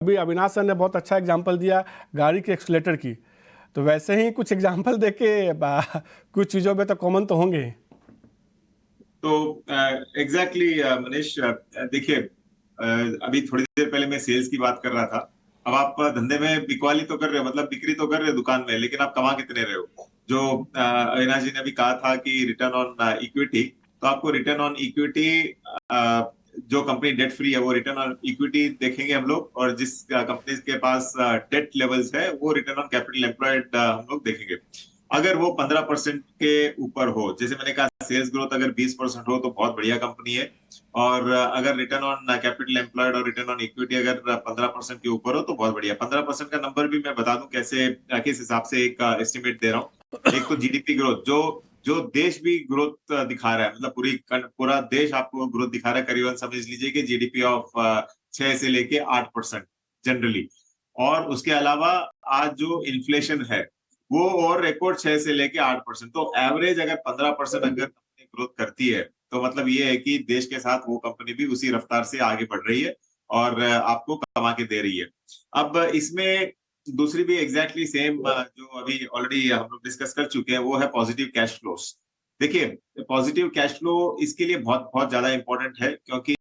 अभी अविनाश सर ने बहुत अच्छा एग्जांपल दिया गाड़ी के एक्सीलेटर की, तो वैसे ही कुछ एग्जांपल देके कुछ चीज़ों में तो कॉमन तो होंगे। तो एग्जैक्टली मनीष, देखिए, अभी थोड़ी देर पहले मैं सेल्स की बात कर रहा था। अब आप धंधे में बिकवाली तो कर रहे हो, मतलब बिक्री तो कर रहे हो दुकान में, लेकिन आप कमा कितने रहे हो? जो अविनाश जी ने भी कहा था कि रिटर्न ऑन इक्विटी, तो आपको रिटर्न ऑन इक्विटी, जो कंपनी डेट फ्री है वो रिटर्न ऑन इक्विटी देखेंगे हम लोग, और जिस कंपनी के पास डेट लेवल्स है वो रिटर्न ऑन कैपिटल एम्प्लॉयड हम लोग देखेंगे। अगर वो 15% के ऊपर हो, जैसे मैंने कहा सेल्स ग्रोथ अगर 20% हो तो बहुत बढ़िया कंपनी है। और अगर रिटर्न ऑन कैपिटल एम्प्लॉयड और रिटर्न ऑन इक्विटी अगर 15% के ऊपर हो तो बहुत बढ़िया। 15% का नंबर भी मैं बता दूं कैसे, किस हिसाब से एक एस्टिमेट दे रहा हूँ। एक तो जीडीपी ग्रोथ, जो जो देश भी ग्रोथ दिखा रहा है, मतलब पूरा देश आपको ग्रोथ दिखा रहा है, करीबन समझ लीजिए कि जीडीपी ऑफ 6 से लेके 8% जनरली। और उसके अलावा आज जो इन्फ्लेशन है वो और रिकॉर्ड 6 से लेके 8%, तो एवरेज अगर 15% अगर कंपनी ग्रोथ करती है तो मतलब ये है कि देश के साथ वो कंपनी भी उसी रफ्तार से आगे बढ़ रही है और आपको कमा के दे रही है। अब इसमें दूसरी भी एग्जैक्टली सेम जो अभी ऑलरेडी हम लोग डिस्कस कर चुके हैं, वो है पॉजिटिव कैश फ्लोस। देखिए, पॉजिटिव कैश फ्लो इसके लिए बहुत बहुत ज्यादा इंपॉर्टेंट है, क्योंकि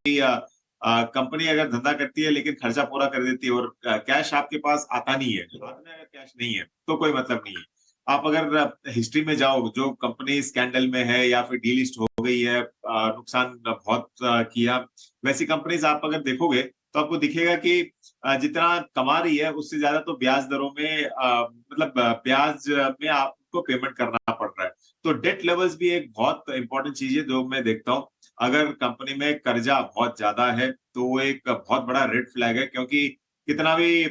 कंपनी अगर धंधा करती है लेकिन खर्चा पूरा कर देती है और कैश आपके पास आता नहीं है, हाथ में अगर कैश नहीं है तो कोई मतलब नहीं है। आप अगर हिस्ट्री में जाओ, जो कंपनी स्कैंडल में है या फिर डीलिस्ट हो गई है, नुकसान बहुत किया, वैसी कंपनीज आप अगर देखोगे तो आपको दिखेगा कि जितना कमा रही है उससे ज्यादा तो ब्याज दरों में, मतलब ब्याज में आपको पेमेंट करना पड़ रहा है। तो डेट लेवल्स भी एक बहुत इंपॉर्टेंट चीज है जो मैं देखता हूँ। अगर कंपनी में कर्जा बहुत ज्यादा है तो वो एक बहुत बड़ा रेड फ्लैग है, क्योंकि कितना भी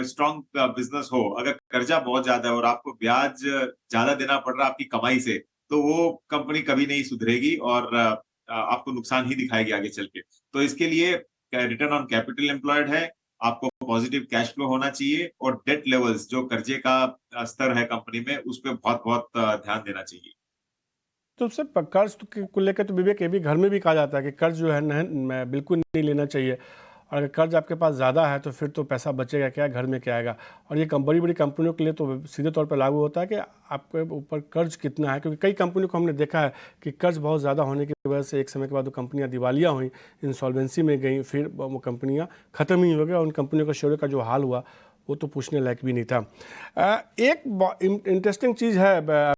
स्ट्रॉन्ग बिजनेस हो, अगर कर्जा बहुत ज्यादा है और आपको ब्याज ज्यादा देना पड़ रहा है आपकी कमाई से, तो वो कंपनी कभी नहीं सुधरेगी और आपको नुकसान ही दिखाएगी आगे चल के। तो इसके लिए रिटर्न ऑन कैपिटल एम्प्लॉयड है, आपको पॉजिटिव कैश फ्लो होना चाहिए, और डेट लेवल्स जो कर्जे का स्तर है कंपनी में उस पर बहुत बहुत ध्यान देना चाहिए। तो सर कर्ज को लेकर तो विवेक ये भी घर में भी कहा जाता है कि कर्ज जो है बिल्कुल नहीं लेना चाहिए, और अगर कर्ज आपके पास ज़्यादा है तो फिर तो पैसा बचेगा क्या, घर में क्या आएगा। और ये बड़ी बड़ी कंपनियों के लिए तो सीधे तौर पर लागू होता है कि आपके ऊपर कर्ज कितना है, क्योंकि कई कंपनियों को हमने देखा है कि कर्ज बहुत ज़्यादा होने की वजह से एक समय के बाद वो कंपनियां दिवालिया हुई, इंसॉल्वेंसी में गई, फिर वो कंपनियां ख़त्म ही हो गई और उन कंपनियों का शेयर का जो हाल हुआ वो तो पूछने लायक भी नहीं था। एक इंटरेस्टिंग चीज़ है